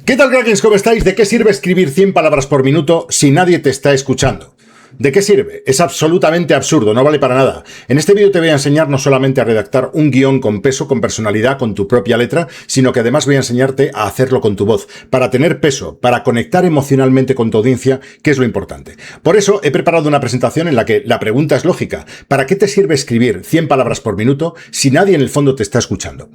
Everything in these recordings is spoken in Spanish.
¿Qué tal, crackers? ¿Cómo estáis? ¿De qué sirve escribir 100 palabras por minuto si nadie te está escuchando? ¿De qué sirve? Es absolutamente absurdo, no vale para nada. En este vídeo te voy a enseñar no solamente a redactar un guión con peso, con personalidad, con tu propia letra, sino que además voy a enseñarte a hacerlo con tu voz, para tener peso, para conectar emocionalmente con tu audiencia, que es lo importante. Por eso he preparado una presentación en la que la pregunta es lógica. ¿Para qué te sirve escribir 100 palabras por minuto si nadie en el fondo te está escuchando?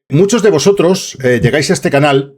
Muchos de vosotros llegáis a este canal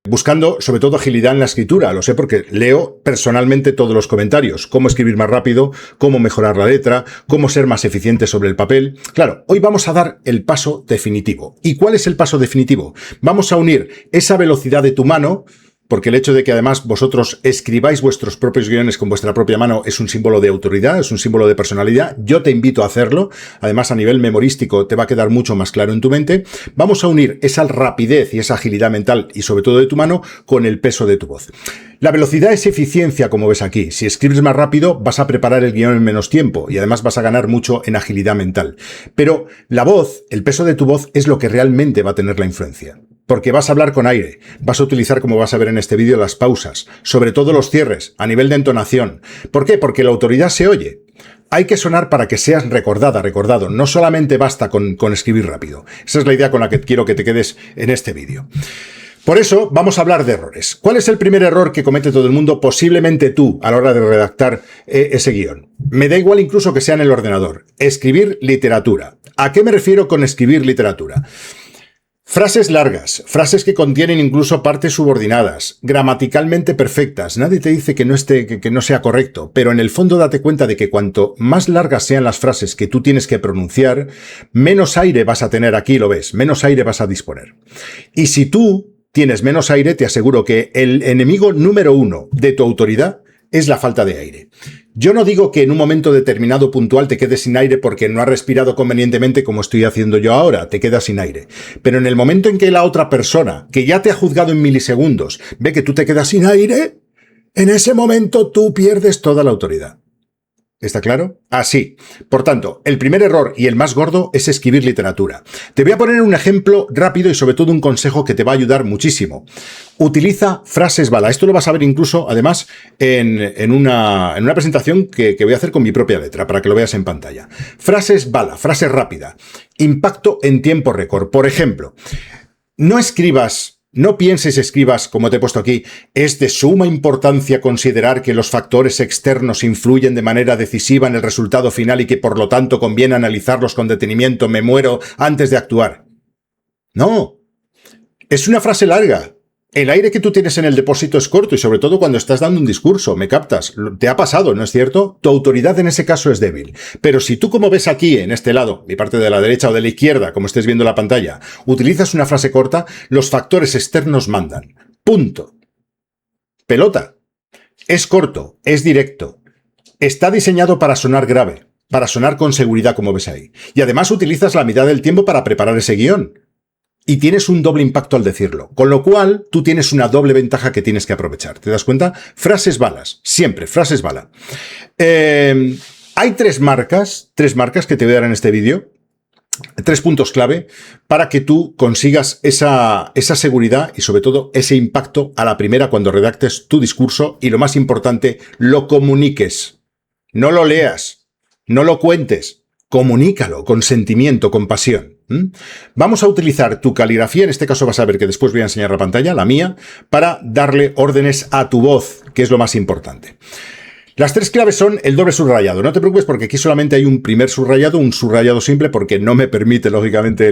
buscando sobre todo agilidad en la escritura. Lo sé porque leo personalmente todos los comentarios. Cómo escribir más rápido, cómo mejorar la letra, cómo ser más eficiente sobre el papel. Claro, hoy vamos a dar el paso definitivo. ¿Y cuál es el paso definitivo? Vamos a unir esa velocidad de tu mano, porque el hecho de que además vosotros escribáis vuestros propios guiones con vuestra propia mano es un símbolo de autoridad, es un símbolo de personalidad. Yo te invito a hacerlo. Además, a nivel memorístico te va a quedar mucho más claro en tu mente. Vamos a unir esa rapidez y esa agilidad mental y sobre todo de tu mano con el peso de tu voz. La velocidad es eficiencia, como ves aquí. Si escribes más rápido, vas a preparar el guión en menos tiempo y además vas a ganar mucho en agilidad mental. Pero la voz, el peso de tu voz, es lo que realmente va a tener la influencia. Porque vas a hablar con aire, vas a utilizar, como vas a ver en este vídeo, las pausas, sobre todo los cierres, a nivel de entonación. ¿Por qué? Porque la autoridad se oye. Hay que sonar para que seas recordada, recordado. No solamente basta con escribir rápido. Esa es la idea con la que quiero que te quedes en este vídeo. Por eso vamos a hablar de errores. ¿Cuál es el primer error que comete todo el mundo, posiblemente tú, a la hora de redactar ese guión? Me da igual incluso que sea en el ordenador. Escribir literatura. ¿A qué me refiero con escribir literatura? Frases largas, frases que contienen incluso partes subordinadas, gramaticalmente perfectas. Nadie te dice que no sea correcto, pero en el fondo date cuenta de que cuanto más largas sean las frases que tú tienes que pronunciar, menos aire vas a tener aquí, lo ves, menos aire vas a disponer. Y si tú tienes menos aire, te aseguro que el enemigo número uno de tu autoridad es la falta de aire. Yo no digo que en un momento determinado puntual te quedes sin aire porque no has respirado convenientemente como estoy haciendo yo ahora, te quedas sin aire. Pero en el momento en que la otra persona, que ya te ha juzgado en milisegundos, ve que tú te quedas sin aire, en ese momento tú pierdes toda la autoridad. ¿Está claro? Así. Por tanto, el primer error y el más gordo es escribir literatura. Te voy a poner un ejemplo rápido y sobre todo un consejo que te va a ayudar muchísimo. Utiliza frases bala. Esto lo vas a ver incluso, además, en una presentación que voy a hacer con mi propia letra, para que lo veas en pantalla. Frases bala, frase rápida. Impacto en tiempo récord. Por ejemplo, no pienses y escribas, como te he puesto aquí, es de suma importancia considerar que los factores externos influyen de manera decisiva en el resultado final y que por lo tanto conviene analizarlos con detenimiento, me muero antes de actuar. No, es una frase larga. El aire que tú tienes en el depósito es corto y sobre todo cuando estás dando un discurso, ¿me captas? Te ha pasado, ¿no es cierto? Tu autoridad en ese caso es débil. Pero si tú, como ves aquí, en este lado, mi parte de la derecha o de la izquierda, como estés viendo la pantalla, utilizas una frase corta, los factores externos mandan. Punto. Pelota. Es corto, es directo. Está diseñado para sonar grave, para sonar con seguridad, como ves ahí. Y además utilizas la mitad del tiempo para preparar ese guión. Y tienes un doble impacto al decirlo, con lo cual tú tienes una doble ventaja que tienes que aprovechar. ¿Te das cuenta? Frases balas, siempre, frases bala. Hay tres marcas que te voy a dar en este vídeo, 3 puntos clave para que tú consigas esa seguridad y sobre todo ese impacto a la primera cuando redactes tu discurso y lo más importante, lo comuniques. No lo leas, no lo cuentes, comunícalo con sentimiento, con pasión. Vamos a utilizar tu caligrafía, en este caso vas a ver que después voy a enseñar la pantalla, la mía, para darle órdenes a tu voz, que es lo más importante. Las 3 claves son el doble subrayado. No te preocupes porque aquí solamente hay un primer subrayado, un subrayado simple, porque no me permite, lógicamente,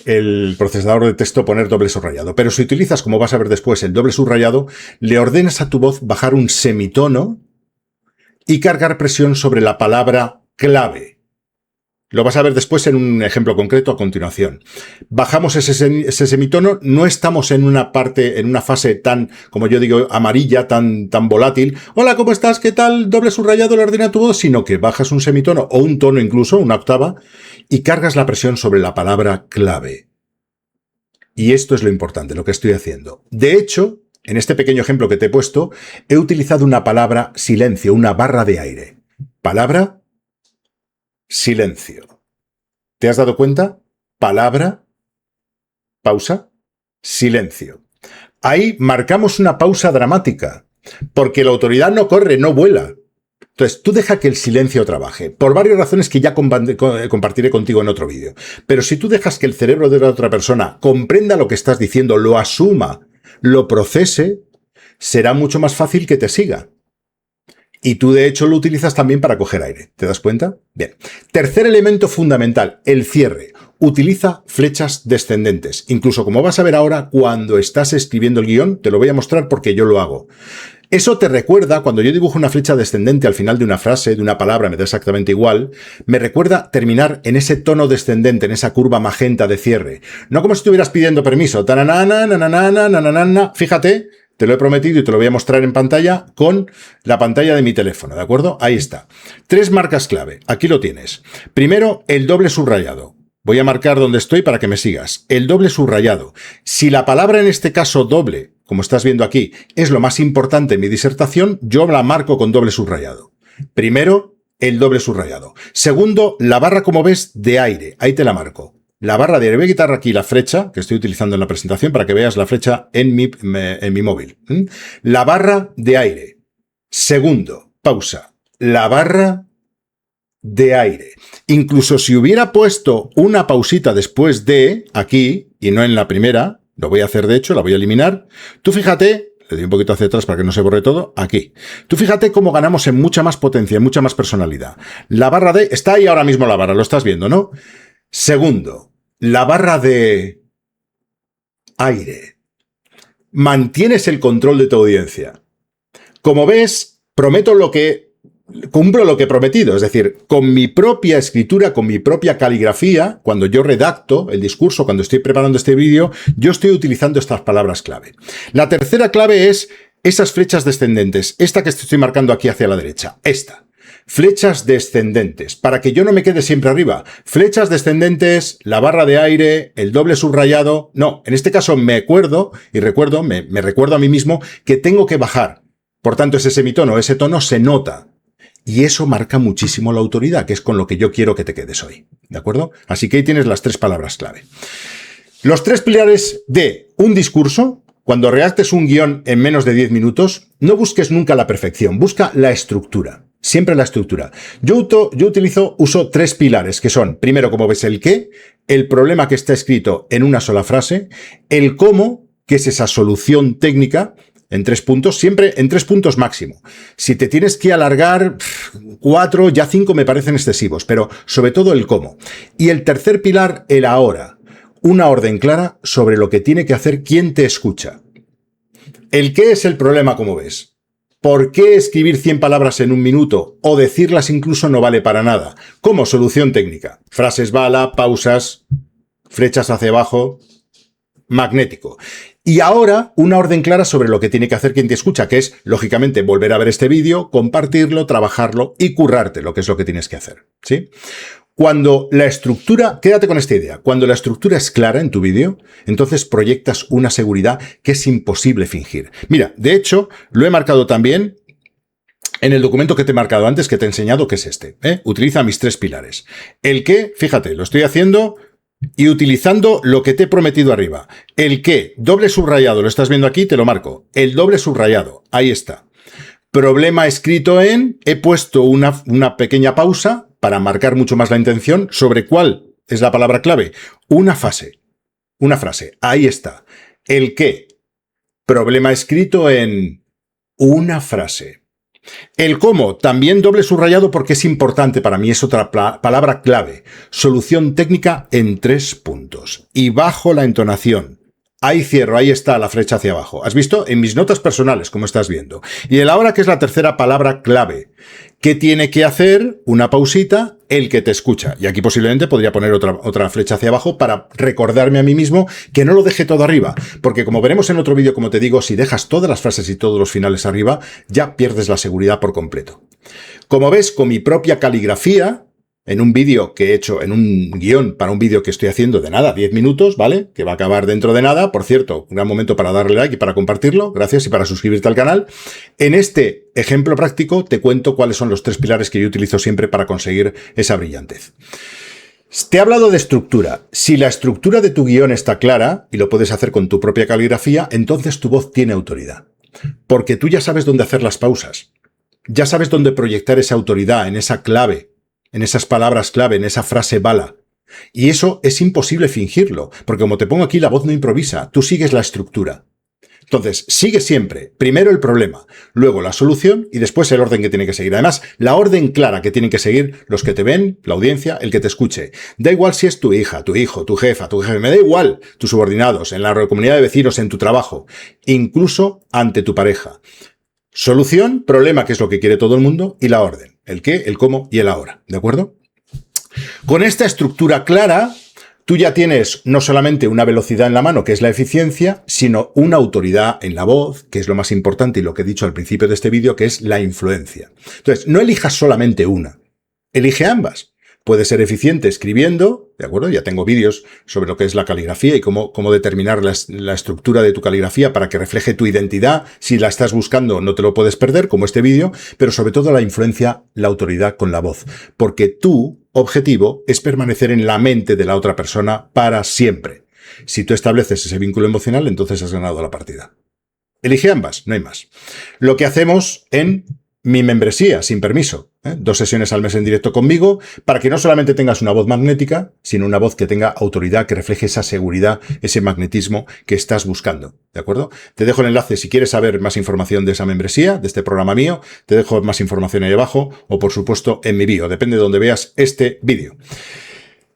el procesador de texto poner doble subrayado. Pero si utilizas, como vas a ver después, el doble subrayado, le ordenas a tu voz bajar un semitono y cargar presión sobre la palabra clave. Lo vas a ver después en un ejemplo concreto a continuación. Bajamos ese semitono, no estamos en una fase tan, como yo digo, amarilla, tan volátil. Hola, ¿cómo estás? ¿Qué tal? Doble subrayado, le ordena tu voz, sino que bajas un semitono o un tono incluso, una octava, y cargas la presión sobre la palabra clave. Y esto es lo importante, lo que estoy haciendo. De hecho, en este pequeño ejemplo que te he puesto, he utilizado una palabra silencio, una barra de aire. Palabra silencio. ¿Te has dado cuenta? Palabra, pausa, silencio. Ahí marcamos una pausa dramática, porque la autoridad no corre, no vuela. Entonces, tú deja que el silencio trabaje, por varias razones que ya compartiré contigo en otro vídeo. Pero si tú dejas que el cerebro de la otra persona comprenda lo que estás diciendo, lo asuma, lo procese, será mucho más fácil que te siga. Y tú, de hecho, lo utilizas también para coger aire. ¿Te das cuenta? Bien. Tercer elemento fundamental, el cierre. Utiliza flechas descendentes. Incluso, como vas a ver ahora, cuando estás escribiendo el guión, te lo voy a mostrar porque yo lo hago. Eso te recuerda, cuando yo dibujo una flecha descendente al final de una frase, de una palabra, me da exactamente igual, me recuerda terminar en ese tono descendente, en esa curva magenta de cierre. No como si estuvieras pidiendo permiso. Tananana, nananana, nananana. Fíjate, te lo he prometido y te lo voy a mostrar en pantalla con la pantalla de mi teléfono, ¿de acuerdo? Ahí está. 3 marcas clave. Aquí lo tienes. Primero, el doble subrayado. Voy a marcar donde estoy para que me sigas. El doble subrayado. Si la palabra en este caso doble, como estás viendo aquí, es lo más importante en mi disertación, yo la marco con doble subrayado. Primero, el doble subrayado. Segundo, la barra, como ves, de aire. Ahí te la marco. La barra de aire. Voy a quitar aquí la flecha que estoy utilizando en la presentación para que veas la flecha en mi móvil. La barra de aire. Segundo, pausa. La barra de aire. Incluso si hubiera puesto una pausita después de aquí y no en la primera, lo voy a hacer de hecho, la voy a eliminar. Tú fíjate, le doy un poquito hacia atrás para que no se borre todo, aquí. Tú fíjate cómo ganamos en mucha más potencia, en mucha más personalidad. La barra de... Está ahí ahora mismo la barra, lo estás viendo, ¿no? Segundo, la barra de aire. Mantienes el control de tu audiencia. Como ves, cumplo lo que he prometido, es decir, con mi propia escritura, con mi propia caligrafía, cuando yo redacto el discurso, cuando estoy preparando este vídeo, yo estoy utilizando estas palabras clave. La tercera clave es esas flechas descendentes, esta que estoy marcando aquí hacia la derecha, esta. Flechas descendentes, para que yo no me quede siempre arriba. Flechas descendentes, la barra de aire, el doble subrayado. No, en este caso me recuerdo a mí mismo que tengo que bajar. Por tanto, ese semitono, ese tono se nota. Y eso marca muchísimo la autoridad, que es con lo que yo quiero que te quedes hoy. ¿De acuerdo? Así que ahí tienes las 3 palabras clave. Los 3 pilares de un discurso. Cuando redactes un guión en menos de 10 minutos, no busques nunca la perfección, busca la estructura. Siempre la estructura. Yo uso 3 pilares, que son, primero, como ves, el qué, el problema que está escrito en una sola frase, el cómo, que es esa solución técnica, en 3 puntos, siempre en 3 puntos máximo. Si te tienes que alargar 4, ya 5 me parecen excesivos, pero sobre todo el cómo. Y el tercer pilar, el ahora. Una orden clara sobre lo que tiene que hacer quien te escucha. ¿El qué es el problema, como ves? ¿Por qué escribir 100 palabras en un minuto o decirlas incluso no vale para nada? Como solución técnica. Frases bala, pausas, flechas hacia abajo, magnético. Y ahora, una orden clara sobre lo que tiene que hacer quien te escucha, que es, lógicamente, volver a ver este vídeo, compartirlo, trabajarlo y currarte lo que es lo que tienes que hacer. ¿Sí? Cuando la estructura, quédate con esta idea, cuando la estructura es clara en tu vídeo, entonces proyectas una seguridad que es imposible fingir. Mira, de hecho, lo he marcado también en el documento que te he marcado antes, que te he enseñado, que es este. Utiliza mis 3 pilares. El qué, fíjate, lo estoy haciendo y utilizando lo que te he prometido arriba. El qué, doble subrayado, lo estás viendo aquí, te lo marco. El doble subrayado, ahí está. Problema escrito en, he puesto una pequeña pausa para marcar mucho más la intención sobre cuál es la palabra clave. Una frase, ahí está. El qué, problema escrito en una frase. El cómo, también doble subrayado porque es importante para mí, es otra palabra clave. Solución técnica en 3 puntos. Y bajo la entonación. Ahí cierro, ahí está la flecha hacia abajo. ¿Has visto? En mis notas personales, como estás viendo. Y el ahora, que es la tercera palabra clave. ¿Qué tiene que hacer? Una pausita, el que te escucha. Y aquí posiblemente podría poner otra flecha hacia abajo para recordarme a mí mismo que no lo deje todo arriba. Porque como veremos en otro vídeo, como te digo, si dejas todas las frases y todos los finales arriba, ya pierdes la seguridad por completo. Como ves, con mi propia caligrafía, en un vídeo que he hecho, en un guión para un vídeo que estoy haciendo de nada, 10 minutos, ¿vale? Que va a acabar dentro de nada. Por cierto, un gran momento para darle like y para compartirlo. Gracias, y para suscribirte al canal. En este ejemplo práctico te cuento cuáles son los 3 pilares que yo utilizo siempre para conseguir esa brillantez. Te he hablado de estructura. Si la estructura de tu guión está clara, y lo puedes hacer con tu propia caligrafía, entonces tu voz tiene autoridad. Porque tú ya sabes dónde hacer las pausas. Ya sabes dónde proyectar esa autoridad, en esa clave, en esas palabras clave, en esa frase bala. Y eso es imposible fingirlo, porque como te pongo aquí, la voz no improvisa, tú sigues la estructura. Entonces, sigue siempre, primero el problema, luego la solución y después el orden que tiene que seguir. Además, la orden clara que tienen que seguir los que te ven, la audiencia, el que te escuche. Da igual si es tu hija, tu hijo, tu jefa, tu jefe, me da igual, tus subordinados, en la comunidad de vecinos, en tu trabajo, incluso ante tu pareja. Solución, problema, que es lo que quiere todo el mundo, y la orden, el qué, el cómo y el ahora, ¿de acuerdo? Con esta estructura clara, tú ya tienes no solamente una velocidad en la mano, que es la eficiencia, sino una autoridad en la voz, que es lo más importante y lo que he dicho al principio de este vídeo, que es la influencia. Entonces, no elijas solamente una, elige ambas. Puedes ser eficiente escribiendo, ¿de acuerdo? Ya tengo vídeos sobre lo que es la caligrafía y cómo determinar la estructura de tu caligrafía para que refleje tu identidad. Si la estás buscando, no te lo puedes perder, como este vídeo, pero sobre todo la influencia, la autoridad con la voz. Porque tu objetivo es permanecer en la mente de la otra persona para siempre. Si tú estableces ese vínculo emocional, entonces has ganado la partida. Elige ambas, no hay más. Lo que hacemos en mi membresía, sin permiso. 2 sesiones al mes en directo conmigo, para que no solamente tengas una voz magnética, sino una voz que tenga autoridad, que refleje esa seguridad, ese magnetismo que estás buscando. ¿De acuerdo? Te dejo el enlace si quieres saber más información de esa membresía, de este programa mío. Te dejo más información ahí abajo, o por supuesto en mi bio, depende de donde veas este vídeo.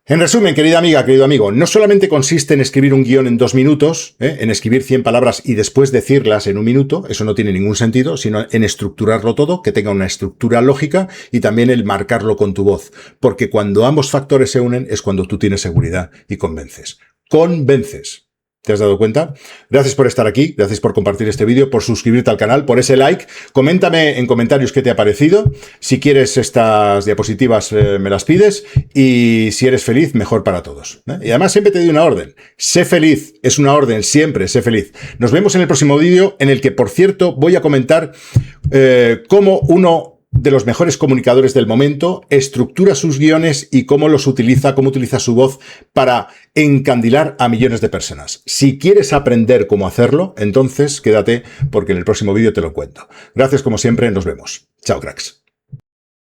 En resumen, querida amiga, querido amigo, no solamente consiste en escribir un guión en 2 minutos, en escribir 100 palabras y después decirlas en 1 minuto, eso no tiene ningún sentido, sino en estructurarlo todo, que tenga una estructura lógica y también el marcarlo con tu voz, porque cuando ambos factores se unen es cuando tú tienes seguridad y convences. Convences. ¿Te has dado cuenta? Gracias por estar aquí, gracias por compartir este vídeo, por suscribirte al canal, por ese like. Coméntame en comentarios qué te ha parecido. Si quieres estas diapositivas, me las pides. Y si eres feliz, mejor para todos. Y además siempre te doy una orden. Sé feliz, es una orden, siempre sé feliz. Nos vemos en el próximo vídeo, en el que, por cierto, voy a comentar cómo uno de los mejores comunicadores del momento estructura sus guiones y cómo los utiliza, cómo utiliza su voz para encandilar a millones de personas. Si quieres aprender cómo hacerlo, entonces quédate porque en el próximo vídeo te lo cuento. Gracias como siempre, nos vemos. Chao, cracks.